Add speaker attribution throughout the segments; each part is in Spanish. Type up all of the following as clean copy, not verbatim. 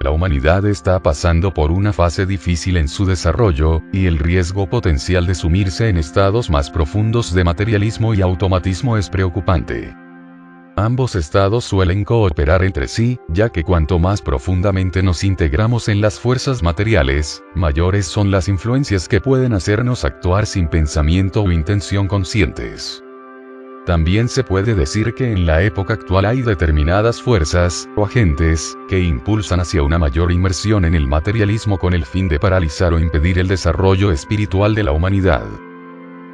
Speaker 1: la humanidad está pasando por una fase difícil en su desarrollo, y el riesgo potencial de sumirse en estados más profundos de materialismo y automatismo es preocupante. Ambos estados suelen cooperar entre sí, ya que cuanto más profundamente nos integramos en las fuerzas materiales, mayores son las influencias que pueden hacernos actuar sin pensamiento o intención conscientes. También se puede decir que en la época actual hay determinadas fuerzas, o agentes, que impulsan hacia una mayor inmersión en el materialismo con el fin de paralizar o impedir el desarrollo espiritual de la humanidad.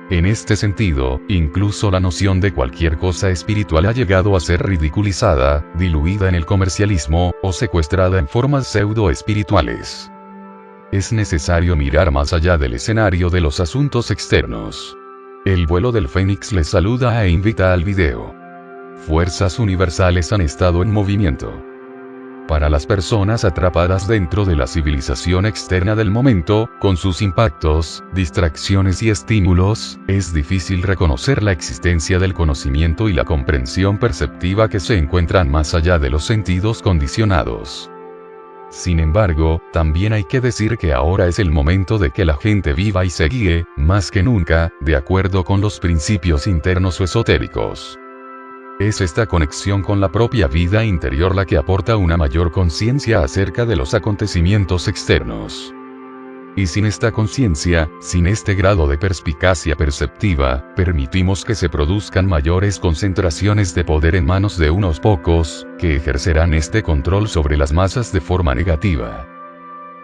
Speaker 1: En este sentido, incluso la noción de cualquier cosa espiritual ha llegado a ser ridiculizada, diluida en el comercialismo, o secuestrada en formas pseudo-espirituales. Es necesario mirar más allá del escenario de los asuntos externos. El vuelo del Fénix les saluda e invita al video. Fuerzas universales han estado en movimiento. Para las personas atrapadas dentro de la civilización externa del momento, con sus impactos, distracciones y estímulos, es difícil reconocer la existencia del conocimiento y la comprensión perceptiva que se encuentran más allá de los sentidos condicionados. Sin embargo, también hay que decir que ahora es el momento de que la gente viva y se guíe, más que nunca, de acuerdo con los principios internos o esotéricos. Es esta conexión con la propia vida interior la que aporta una mayor conciencia acerca de los acontecimientos externos. Y sin esta conciencia, sin este grado de perspicacia perceptiva, permitimos que se produzcan mayores concentraciones de poder en manos de unos pocos, que ejercerán este control sobre las masas de forma negativa.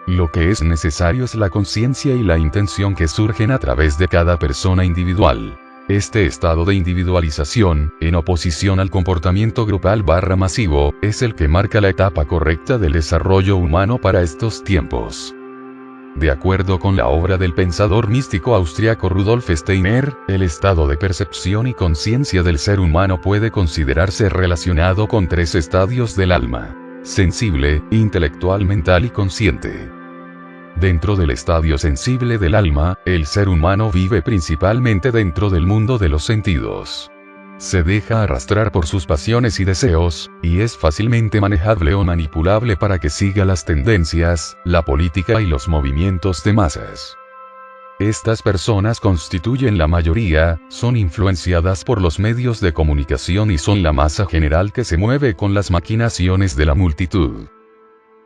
Speaker 1: Lo que es necesario es la conciencia y la intención que surgen a través de cada persona individual. Este estado de individualización, en oposición al comportamiento grupal/masivo, es el que marca la etapa correcta del desarrollo humano para estos tiempos. De acuerdo con la obra del pensador místico austriaco Rudolf Steiner, el estado de percepción y conciencia del ser humano puede considerarse relacionado con 3 estadios del alma: sensible, intelectual, mental y consciente. Dentro del estadio sensible del alma, el ser humano vive principalmente dentro del mundo de los sentidos. Se deja arrastrar por sus pasiones y deseos, y es fácilmente manejable o manipulable para que siga las tendencias, la política y los movimientos de masas. Estas personas constituyen la mayoría, son influenciadas por los medios de comunicación y son la masa general que se mueve con las maquinaciones de la multitud.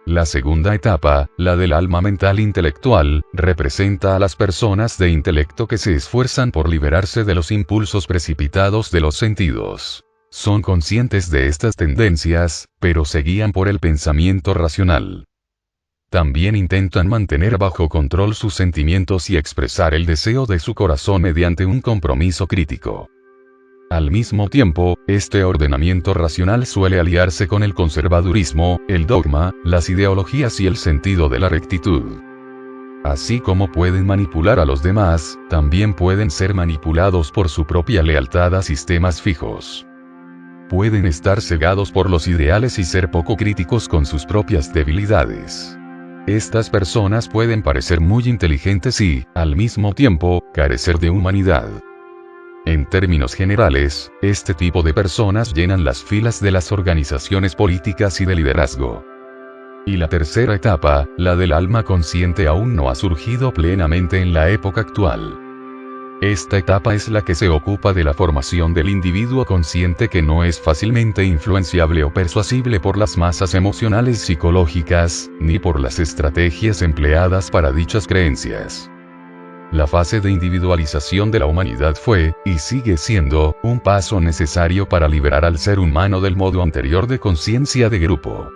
Speaker 1: La segunda etapa, la del alma mental intelectual, representa a las personas de intelecto que se esfuerzan por liberarse de los impulsos precipitados de los sentidos. Son conscientes de estas tendencias, pero se guían por el pensamiento racional. También intentan mantener bajo control sus sentimientos y expresar el deseo de su corazón mediante un compromiso crítico. Al mismo tiempo, este ordenamiento racional suele aliarse con el conservadurismo, el dogma, las ideologías y el sentido de la rectitud. Así como pueden manipular a los demás, también pueden ser manipulados por su propia lealtad a sistemas fijos. Pueden estar cegados por los ideales y ser poco críticos con sus propias debilidades. Estas personas pueden parecer muy inteligentes y, al mismo tiempo, carecer de humanidad. En términos generales, este tipo de personas llenan las filas de las organizaciones políticas y de liderazgo. Y la tercera etapa, la del alma consciente, aún no ha surgido plenamente en la época actual. Esta etapa es la que se ocupa de la formación del individuo consciente que no es fácilmente influenciable o persuasible por las masas emocionales psicológicas, ni por las estrategias empleadas para dichas creencias. La fase de individualización de la humanidad fue, y sigue siendo, un paso necesario para liberar al ser humano del modo anterior de conciencia de grupo.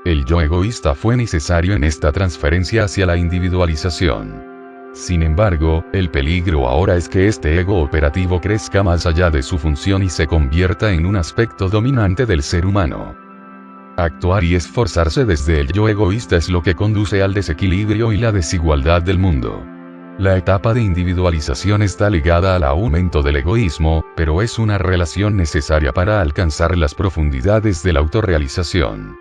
Speaker 1: El yo egoísta fue necesario en esta transferencia hacia la individualización. Sin embargo, el peligro ahora es que este ego operativo crezca más allá de su función y se convierta en un aspecto dominante del ser humano. Actuar y esforzarse desde el yo egoísta es lo que conduce al desequilibrio y la desigualdad del mundo. La etapa de individualización está ligada al aumento del egoísmo, pero es una relación necesaria para alcanzar las profundidades de la autorrealización.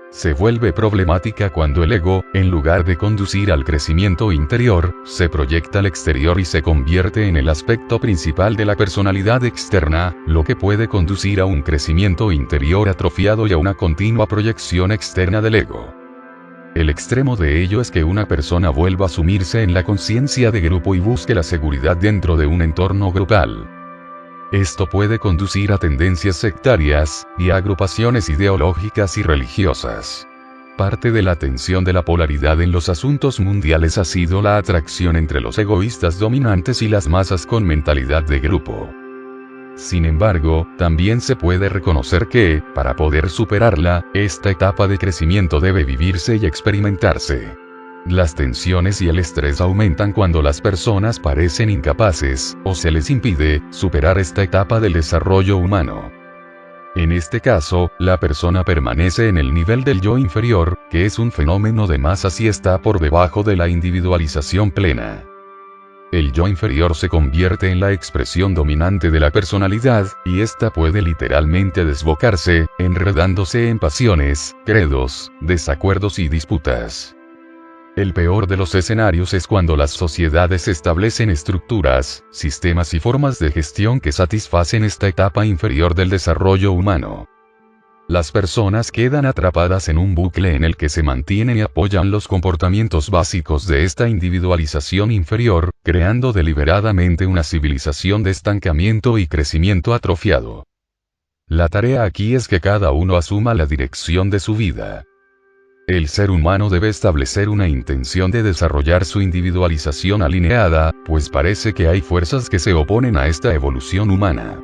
Speaker 1: Se vuelve problemática cuando el ego, en lugar de conducir al crecimiento interior, se proyecta al exterior y se convierte en el aspecto principal de la personalidad externa, lo que puede conducir a un crecimiento interior atrofiado y a una continua proyección externa del ego. El extremo de ello es que una persona vuelva a sumirse en la conciencia de grupo y busque la seguridad dentro de un entorno grupal. Esto puede conducir a tendencias sectarias, y a agrupaciones ideológicas y religiosas. Parte de la tensión de la polaridad en los asuntos mundiales ha sido la atracción entre los egoístas dominantes y las masas con mentalidad de grupo. Sin embargo, también se puede reconocer que, para poder superarla, esta etapa de crecimiento debe vivirse y experimentarse. Las tensiones y el estrés aumentan cuando las personas parecen incapaces, o se les impide, superar esta etapa del desarrollo humano. En este caso, la persona permanece en el nivel del yo inferior, que es un fenómeno de masas y está por debajo de la individualización plena. El yo inferior se convierte en la expresión dominante de la personalidad, y ésta puede literalmente desbocarse, enredándose en pasiones, credos, desacuerdos y disputas. El peor de los escenarios es cuando las sociedades establecen estructuras, sistemas y formas de gestión que satisfacen esta etapa inferior del desarrollo humano. Las personas quedan atrapadas en un bucle en el que se mantienen y apoyan los comportamientos básicos de esta individualización inferior, creando deliberadamente una civilización de estancamiento y crecimiento atrofiado. La tarea aquí es que cada uno asuma la dirección de su vida. El ser humano debe establecer una intención de desarrollar su individualización alineada, pues parece que hay fuerzas que se oponen a esta evolución humana.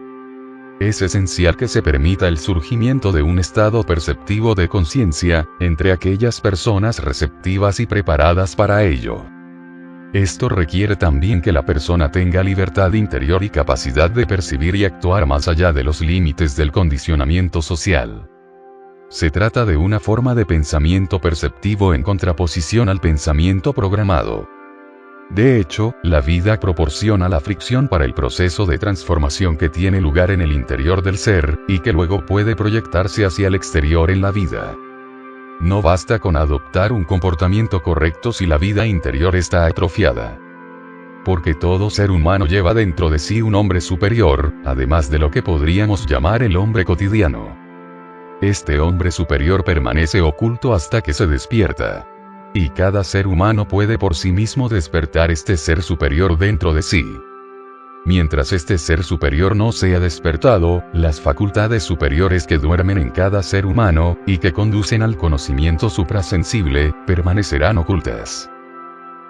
Speaker 1: Es esencial que se permita el surgimiento de un estado perceptivo de conciencia, entre aquellas personas receptivas y preparadas para ello. Esto requiere también que la persona tenga libertad interior y capacidad de percibir y actuar más allá de los límites del condicionamiento social. Se trata de una forma de pensamiento perceptivo en contraposición al pensamiento programado. De hecho, la vida proporciona la fricción para el proceso de transformación que tiene lugar en el interior del ser, y que luego puede proyectarse hacia el exterior en la vida. No basta con adoptar un comportamiento correcto si la vida interior está atrofiada. Porque todo ser humano lleva dentro de sí un hombre superior, además de lo que podríamos llamar el hombre cotidiano. Este hombre superior permanece oculto hasta que se despierta. Y cada ser humano puede por sí mismo despertar este ser superior dentro de sí. Mientras este ser superior no sea despertado, las facultades superiores que duermen en cada ser humano, y que conducen al conocimiento suprasensible, permanecerán ocultas.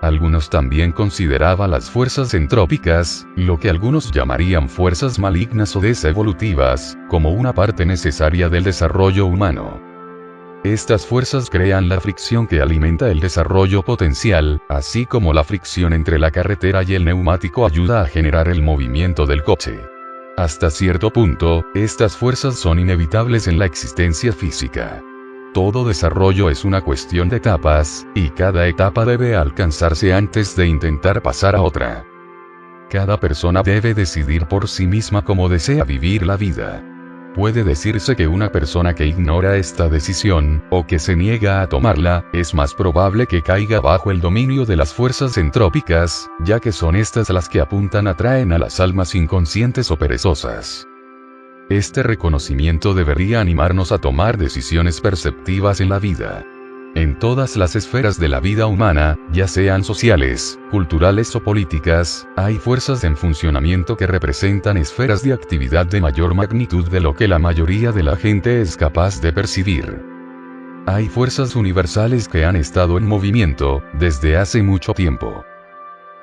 Speaker 1: Algunos también consideraban las fuerzas entrópicas, lo que algunos llamarían fuerzas malignas o desevolutivas, como una parte necesaria del desarrollo humano. Estas fuerzas crean la fricción que alimenta el desarrollo potencial, así como la fricción entre la carretera y el neumático ayuda a generar el movimiento del coche. Hasta cierto punto, estas fuerzas son inevitables en la existencia física. Todo desarrollo es una cuestión de etapas, y cada etapa debe alcanzarse antes de intentar pasar a otra. Cada persona debe decidir por sí misma cómo desea vivir la vida. Puede decirse que una persona que ignora esta decisión, o que se niega a tomarla, es más probable que caiga bajo el dominio de las fuerzas entrópicas, ya que son estas las que atraen a las almas inconscientes o perezosas. Este reconocimiento debería animarnos a tomar decisiones perceptivas en la vida. En todas las esferas de la vida humana, ya sean sociales, culturales o políticas, hay fuerzas en funcionamiento que representan esferas de actividad de mayor magnitud de lo que la mayoría de la gente es capaz de percibir. Hay fuerzas universales que han estado en movimiento, desde hace mucho tiempo.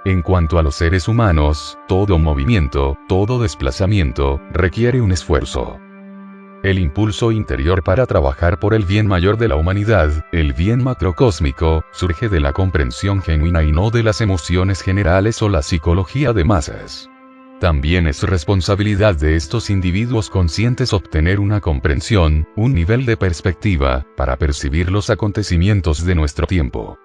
Speaker 1: En cuanto a los seres humanos, todo movimiento, todo desplazamiento, requiere un esfuerzo. El impulso interior para trabajar por el bien mayor de la humanidad, el bien macrocósmico, surge de la comprensión genuina y no de las emociones generales o la psicología de masas. También es responsabilidad de estos individuos conscientes obtener una comprensión, un nivel de perspectiva, para percibir los acontecimientos de nuestro tiempo.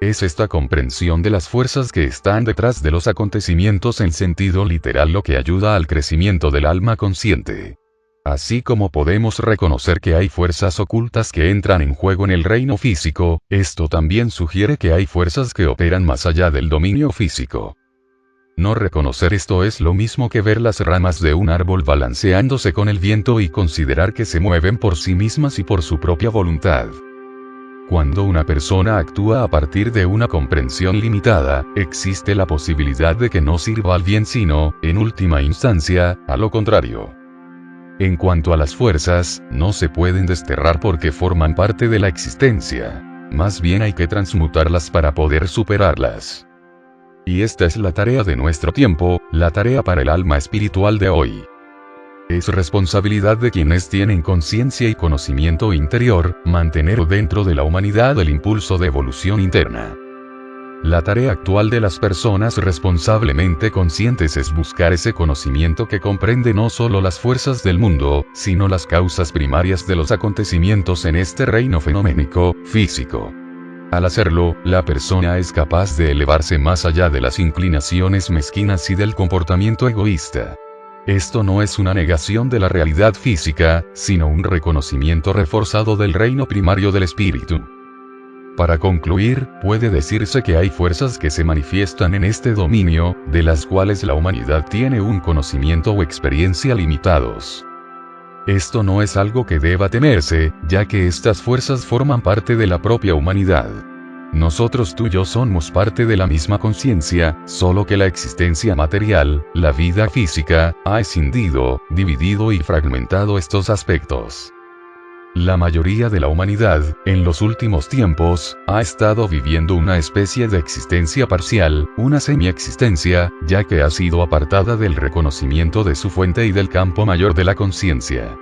Speaker 1: Es esta comprensión de las fuerzas que están detrás de los acontecimientos en sentido literal lo que ayuda al crecimiento del alma consciente. Así como podemos reconocer que hay fuerzas ocultas que entran en juego en el reino físico, esto también sugiere que hay fuerzas que operan más allá del dominio físico. No reconocer esto es lo mismo que ver las ramas de un árbol balanceándose con el viento y considerar que se mueven por sí mismas y por su propia voluntad. Cuando una persona actúa a partir de una comprensión limitada, existe la posibilidad de que no sirva al bien sino, en última instancia, a lo contrario. En cuanto a las fuerzas, no se pueden desterrar porque forman parte de la existencia. Más bien hay que transmutarlas para poder superarlas. Y esta es la tarea de nuestro tiempo, la tarea para el alma espiritual de hoy. Es responsabilidad de quienes tienen conciencia y conocimiento interior, mantener dentro de la humanidad el impulso de evolución interna. La tarea actual de las personas responsablemente conscientes es buscar ese conocimiento que comprende no solo las fuerzas del mundo, sino las causas primarias de los acontecimientos en este reino fenoménico, físico. Al hacerlo, la persona es capaz de elevarse más allá de las inclinaciones mezquinas y del comportamiento egoísta. Esto no es una negación de la realidad física, sino un reconocimiento reforzado del reino primario del espíritu. Para concluir, puede decirse que hay fuerzas que se manifiestan en este dominio, de las cuales la humanidad tiene un conocimiento o experiencia limitados. Esto no es algo que deba temerse, ya que estas fuerzas forman parte de la propia humanidad. Nosotros tú y yo somos parte de la misma conciencia, solo que la existencia material, la vida física, ha escindido, dividido y fragmentado estos aspectos. La mayoría de la humanidad, en los últimos tiempos, ha estado viviendo una especie de existencia parcial, una semi-existencia, ya que ha sido apartada del reconocimiento de su fuente y del campo mayor de la conciencia.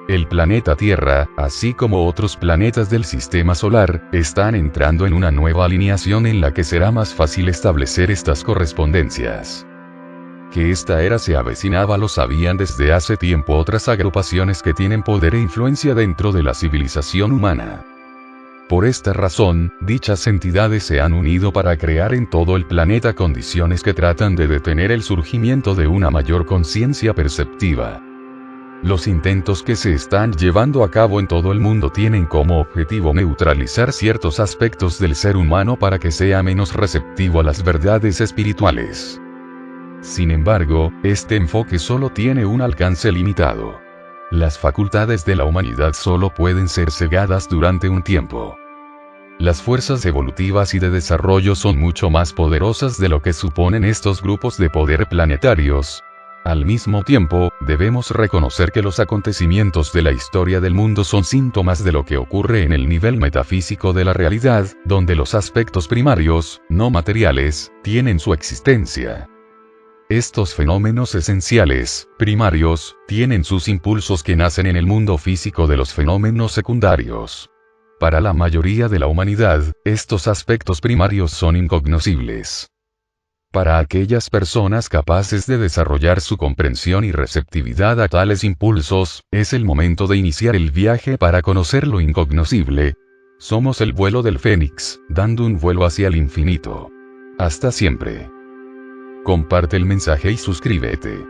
Speaker 1: El planeta Tierra, así como otros planetas del sistema solar, están entrando en una nueva alineación en la que será más fácil establecer estas correspondencias. Que esta era se avecinaba lo sabían desde hace tiempo otras agrupaciones que tienen poder e influencia dentro de la civilización humana. Por esta razón, dichas entidades se han unido para crear en todo el planeta condiciones que tratan de detener el surgimiento de una mayor conciencia perceptiva. Los intentos que se están llevando a cabo en todo el mundo tienen como objetivo neutralizar ciertos aspectos del ser humano para que sea menos receptivo a las verdades espirituales. Sin embargo, este enfoque solo tiene un alcance limitado. Las facultades de la humanidad solo pueden ser cegadas durante un tiempo. Las fuerzas evolutivas y de desarrollo son mucho más poderosas de lo que suponen estos grupos de poder planetarios. Al mismo tiempo, debemos reconocer que los acontecimientos de la historia del mundo son síntomas de lo que ocurre en el nivel metafísico de la realidad, donde los aspectos primarios, no materiales, tienen su existencia. Estos fenómenos esenciales, primarios, tienen sus impulsos que nacen en el mundo físico de los fenómenos secundarios. Para la mayoría de la humanidad, estos aspectos primarios son incognoscibles. Para aquellas personas capaces de desarrollar su comprensión y receptividad a tales impulsos, es el momento de iniciar el viaje para conocer lo incognoscible. Somos el vuelo del Fénix, dando un vuelo hacia el infinito. Hasta siempre. Comparte el mensaje y suscríbete.